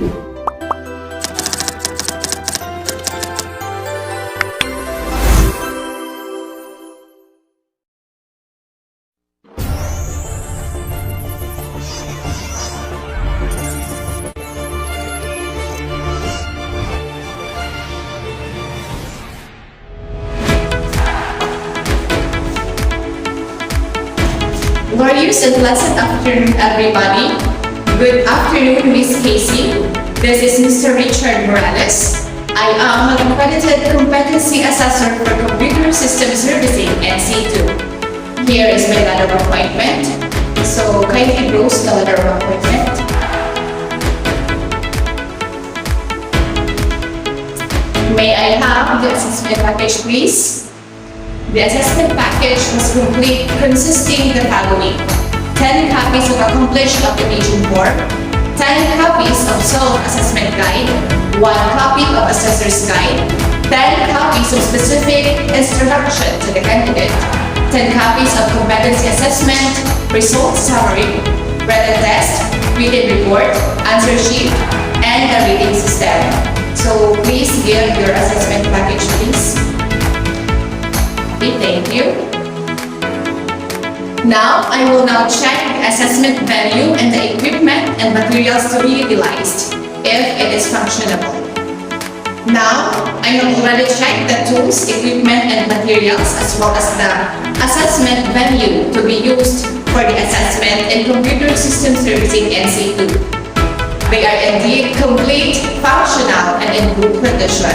Glorious and pleasant afternoon, everybody. Good afternoon, Miss Casey. This is Mr. Richard Morales. I am an accredited competency assessor for computer system servicing and C2. Here is my letter of appointment. So kindly browse the letter of appointment. May I have the assessment package, please? The assessment package was complete, consisting the following: 10 copies of accomplished application form, 10 copies of self-assessment guide, 1 copy of assessor's guide, 10 copies of specific instruction to the candidate, 10 copies of competency assessment, results summary, written test, written report, answer sheet, and the rating system. So please give your assessment package, please. Okay, thank you. Now, I will check the assessment venue and the equipment and materials to be utilized, if it is functionable. Now, I have already checked the tools, equipment, and materials as well as the assessment venue to be used for the assessment in computer system servicing NC2. They are indeed complete, functional, and in good condition.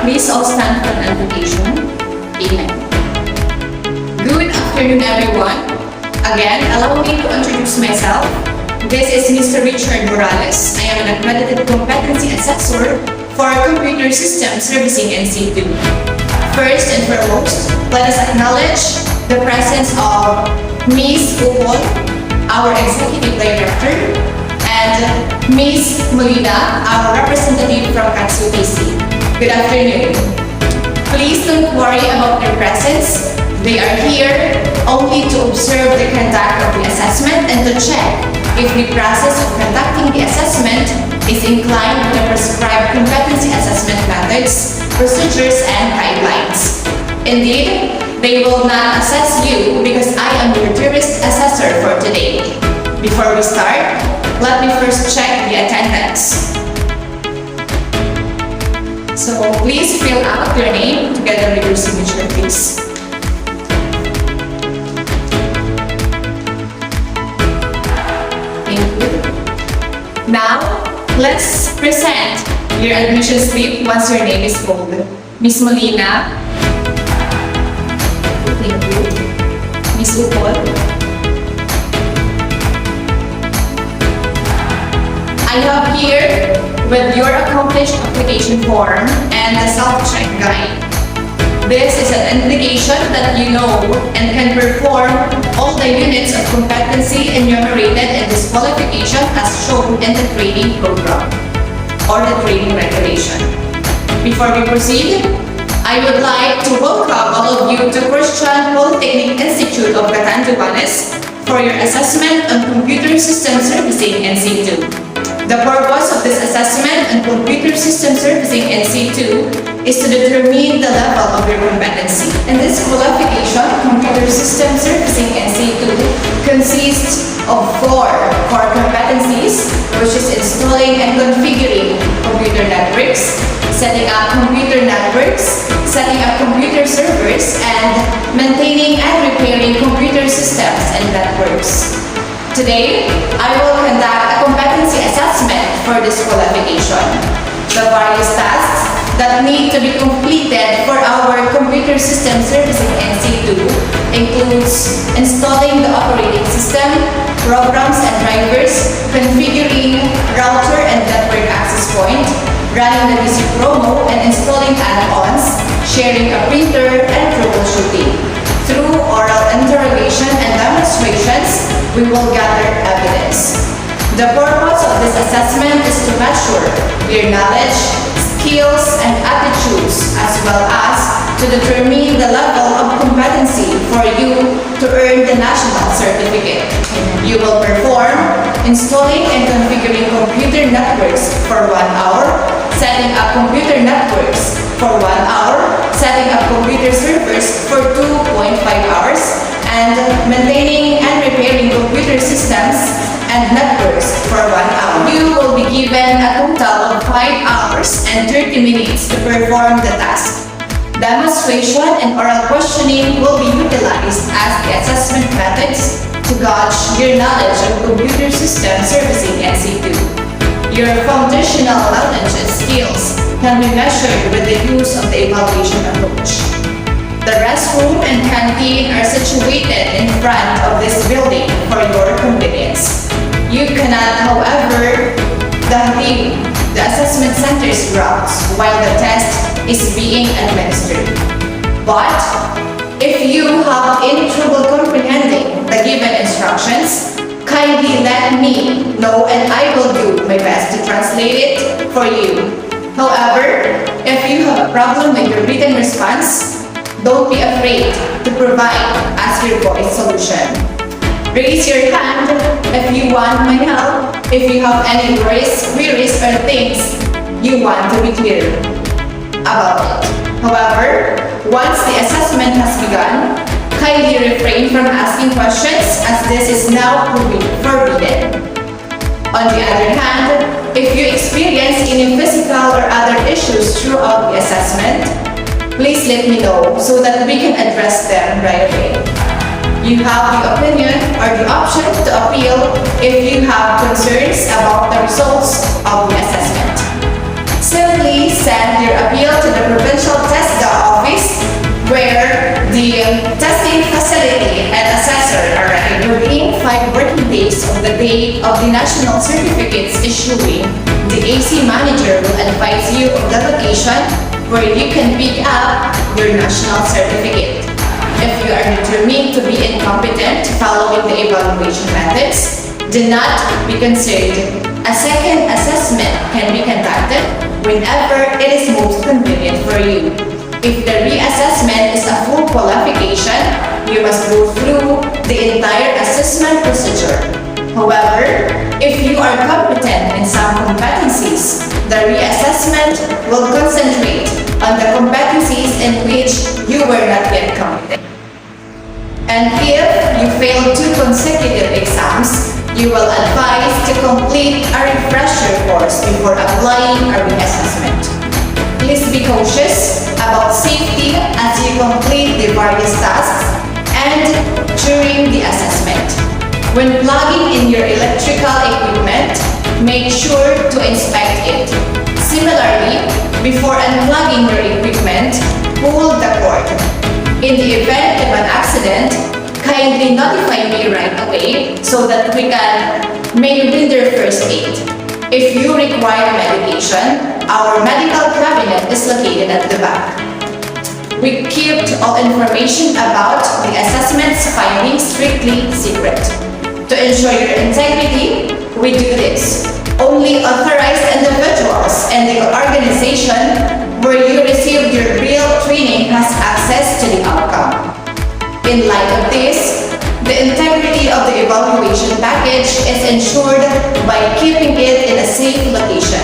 Please all stand for an invocation. Amen. Good afternoon, everyone. Again, allow me to introduce myself. This is Mr. Richard Morales. I am an accredited competency assessor for computer system servicing NC2. First and foremost, let us acknowledge the presence of Ms. Upol, our Executive Director, and Ms. Molina, our representative from KTC. Good afternoon. Please don't worry about their presence. They are here only to observe the conduct of the assessment and to check if the process of conducting the assessment is inclined with the prescribed competency assessment methods, procedures, and guidelines. Indeed, they will not assess you because I am your tourist assessor for today. Before we start, let me first check the attendance. So please fill out your name together with your signature, please. Thank you. Now, let's present your admission slip once your name is called. Ms. Molina. Thank you. Ms. Upol. I have here with your accomplished application form and the self-check guide. This is an indication that you know and can perform all the units of competency enumerated in this qualification as shown in the training program or the training regulation. Before we proceed, I would like to welcome all of you to Christian Polytechnic Institute of Catanduanes for your assessment on computer system servicing NC2. The purpose of this assessment on computer system servicing NC2 is to determine the level of your competency. In this qualification, computer system servicing NC2 consists of 4 core competencies, which is installing and configuring computer networks, setting up computer networks, setting up computer servers, and maintaining and repairing computer systems and networks. Today, I will conduct a competency assessment for this qualification. The various tasks that need to be completed for our computer system servicing NC2 includes installing the operating system, programs and drivers, configuring router and network access point, running the DC promo, and installing add-ons, sharing a printer, and troubleshooting. Through oral interrogation and demonstrations, we will gather evidence. The purpose of this assessment is to measure your knowledge, skills, and attitudes, as well as to determine the level of competency for you to earn the national certificate. You will perform installing and configuring computer networks for 1 hour, setting up computer networks for 1 hour, setting up computer servers for 2.5 hours, and maintaining and repairing computer systems and networks for 1 hour. You will be given a total of 5 hours and 30 minutes to perform the task. Demonstration and oral questioning will be utilized as the assessment methods to gauge your knowledge of computer system servicing and C2. Your foundational knowledge and skills can be measured with the use of the evaluation approach. The restroom and canteen are situated in front of this building for your convenience. You cannot, however, leave the assessment center's grounds while the test is being administered. But if you have any trouble comprehending the given instructions, kindly let me know and I will do my best to translate it for you. However, if you have a problem with your written response, don't be afraid to provide us your voice solution. Raise your hand if you want my help, if you have any worries, queries, or things you want to be clear about it. However, once the assessment has begun, kindly refrain from asking questions as this is now forbidden. On the other hand, if you experience any physical or other issues throughout the assessment, please let me know so that we can address them right away. You have the opinion or the option to appeal if you have concerns about the results of the assessment. Simply send your appeal to the Provincial TESDA office where the testing facility and assessor arrive within 5 working days of the date of the national certificates issuing. The AC manager will advise you of the location where you can pick up your national certificate. If you are determined to be incompetent following the evaluation methods, do not be concerned. A second assessment can be conducted whenever it is most convenient for you. If the reassessment is a full qualification, you must go through the entire assessment procedure. However, if you are competent in some competencies, the reassessment will concentrate on the competencies in which you were not yet competent. And if you fail 2 consecutive exams, you will advise to complete a refresher course before applying a reassessment. Please be cautious about safety as you complete the various tasks and during the assessment. When plugging in your electrical equipment, make sure to inspect it. Similarly, before unplugging your equipment, pull the cord. In the event of an accident, kindly notify me right away so that we can render first aid. If you require medication, our medical cabinet is located at the back. We keep all information about the assessment's findings strictly secret. To ensure your integrity, we do this. Only authorized individuals and the organization where you received your real training has access to the outcome. In light of this, the integrity of the evaluation package is ensured by keeping it in a safe location.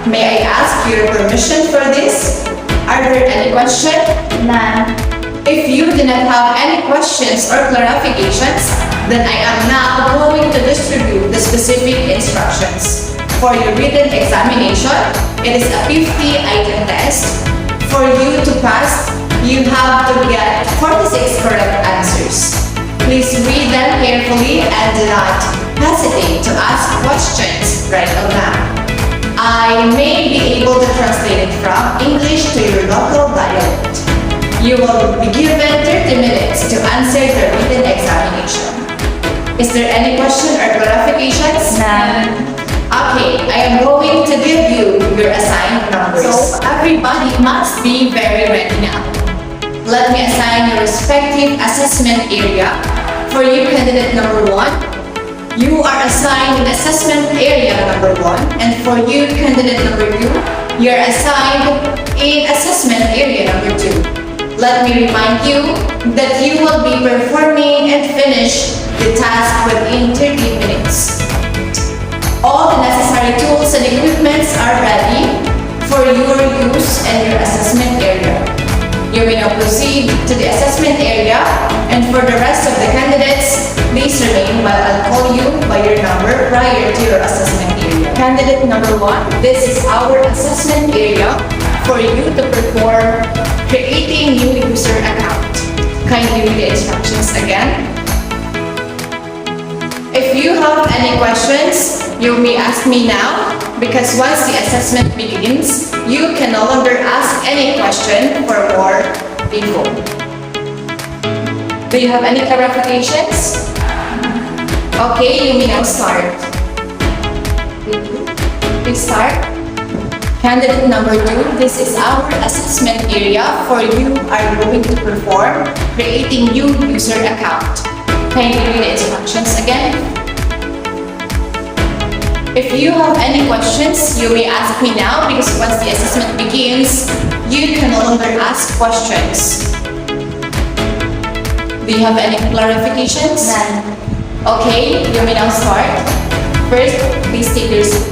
May I ask your permission for this? Are there any questions? None. If you do not have any questions or clarifications, then I am now going to distribute the specific instructions. For your written examination, it is a 50-item test. For you to pass, you have to get 46 correct answers. Please read them carefully and do not hesitate to ask questions right on now. I may be able to translate it from English to your local dialect. You will be given 30 minutes to answer the written examination. Is there any question or clarifications? None. Okay, I am going to give you your assigned numbers. So everybody must be very ready now. Let me assign your respective assessment area. For you, candidate number 1, you are assigned in assessment area number 1, and for you, candidate number 2, you are assigned in assessment area number 2. Let me remind you that you will be performing and finish the task within 30 minutes. your use and your assessment area. You may now proceed to the assessment area, and for the rest of the candidates, please remain while I'll call you by your number prior to your assessment area. Candidate number 1, this is our assessment area for you to perform creating new user account. Kindly read the instructions again. If you have any questions, you may ask me now, because once the assessment begins, you can no longer ask any question for more info. Do you have any clarifications? Okay, you may now start. Please start. Candidate number 2, this is our assessment area for you are going to perform creating new user account. Kindly read the instructions again. If you have any questions, you may ask me now, because once the assessment begins, you can no longer ask questions. Do you have any clarifications? None. Okay, you may now start. First, please take your seat.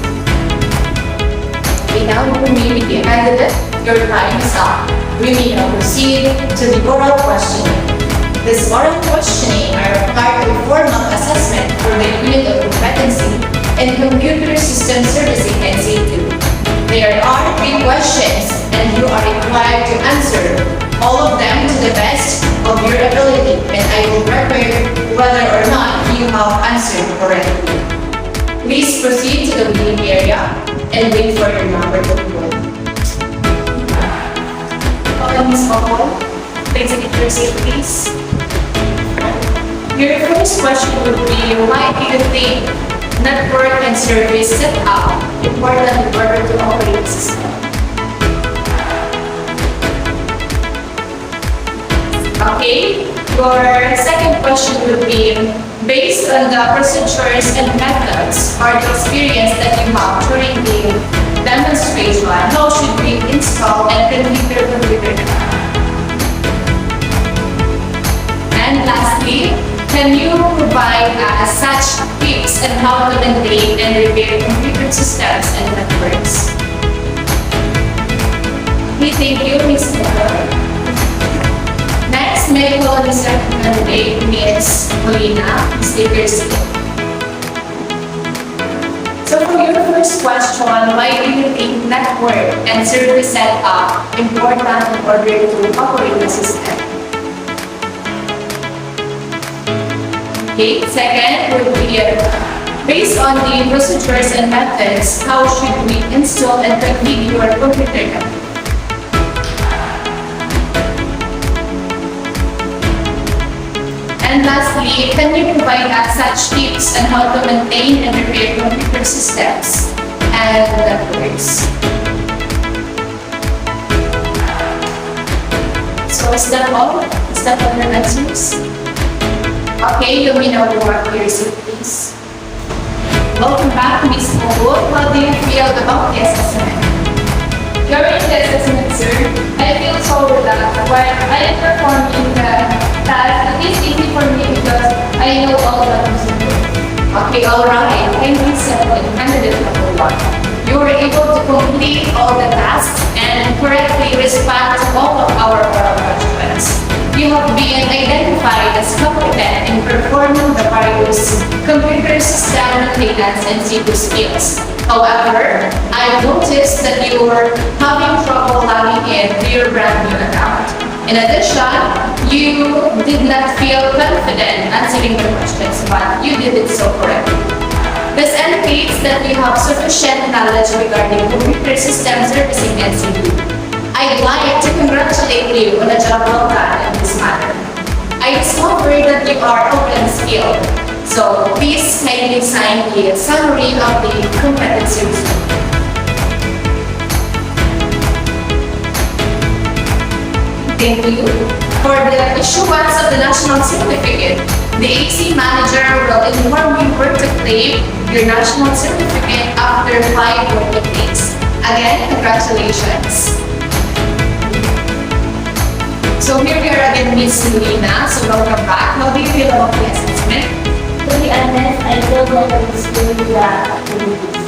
Okay, now you may begin. Candidate, your time is up. We may now proceed to the oral questioning. This oral questioning are part of formal assessment for the unit of competency in computer system servicing NC2. There are 3 questions, and you are required to answer all of them to the best of your ability, and I will record whether or not you have answered correctly. Please proceed to the waiting area and wait for your number to be called. Ms. Paul, please get your seat, please. Your first question would be, why do you think network and service setup important in order to operate the system? Okay, your second question would be, based on the procedures and methods or the experience that you have during the demonstration, how should we install and configure computer? And lastly, can you provide such tips on how to maintain and repair computer systems and networks? Okay, thank you, Ms. Taylor. Next, may I call the second candidate, Ms. Molina. Please take your seat. So for your first question, why do you think network and service setup important in order to operate the system? Okay, second would be, based on the procedures and methods, how should we install and configure your computer? And lastly, can you provide us such tips on how to maintain and repair computer systems and networks? So is that all? Is that all your answers? Okay, you may now work your seat, please. Welcome back, Ms. Mogo. How do you feel about the assessment? During the assessment, sir, I feel so relaxed while I am performing the task. It is easy for me because I know all the procedures. Okay, alright. Thank you, candidate number 1. You were able to complete all the tasks and correctly respond to all of our oral questions. You have been identified as competent in performing the various computer system maintenance and CPU skills. However, I noticed that you were having trouble logging in to your brand new account. In addition, you did not feel confident answering the questions, but you did it so correctly. This indicates that you have sufficient knowledge regarding computer system servicing and CPU. I'd like to congratulate you on a job well done in this matter. I discovered that you are open skilled, so please kindly sign the summary of the competency report. Thank you. For the issuance of the national certificate, the AC manager will inform you where to claim your national certificate after 5 working days. Again, congratulations. So here we are again, Ms. Molina. So welcome back. How do you feel about the assessment? To be honest, I feel like I was doing the activities.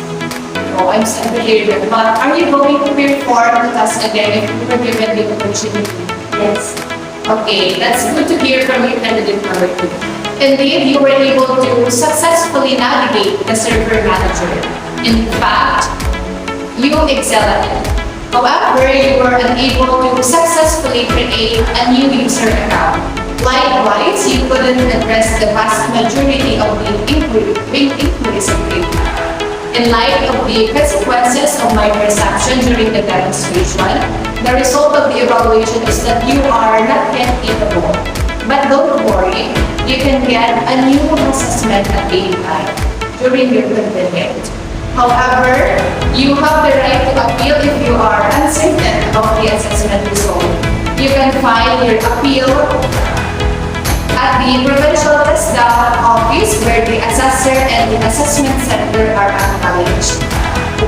ago, I'm still here, but are you going to perform the task again if you were given the opportunity? Yes. Okay, that's good to hear from you, candidate number 2. Indeed, you were able to successfully navigate the server manager. In fact, you excel at it. However, you were unable to successfully create a new user account. Likewise, you couldn't address the vast majority of the inquiries of you. In light of the consequences of my perception during the demonstration, the result of the evaluation is that you are not yet capable. But don't worry, you can get a new assessment at any time during your convenience. However, you have the right to appeal if you are uncertain of the assessment result. You can file your appeal at the Provincial Staff Office where the assessor and the assessment center are acknowledged.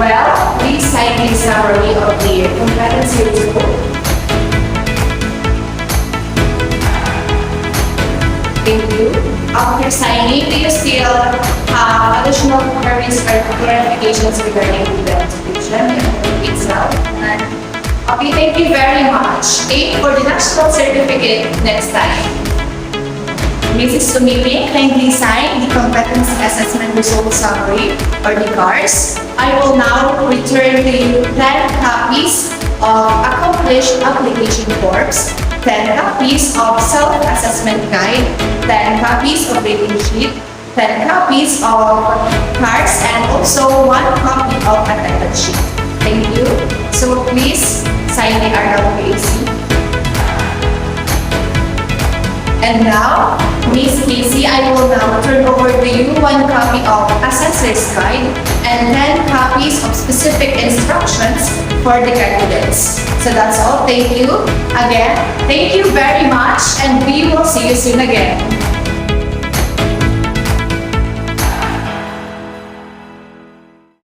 Well, please sign the summary of the competency report. Thank you. After signing, do you still have additional queries or clarifications regarding the demonstration itself? Okay, thank you very much. 8 for the national certificate next time. Mrs. Sumili, kindly sign the competency assessment result summary or the CARS. I will now return to you 10 copies of accomplished application forms, 10 copies of self-assessment guide, 10 copies of rating sheet, 10 copies of CARS, and also 1 copy of attendance sheet. Thank you. So please sign the RLPAC. And now, Ms. Casey, I will now turn over to you 1 copy of Assessor's Guide and 10 copies of specific instructions for the candidates. So that's all. Thank you. Again, thank you very much and we will see you soon again.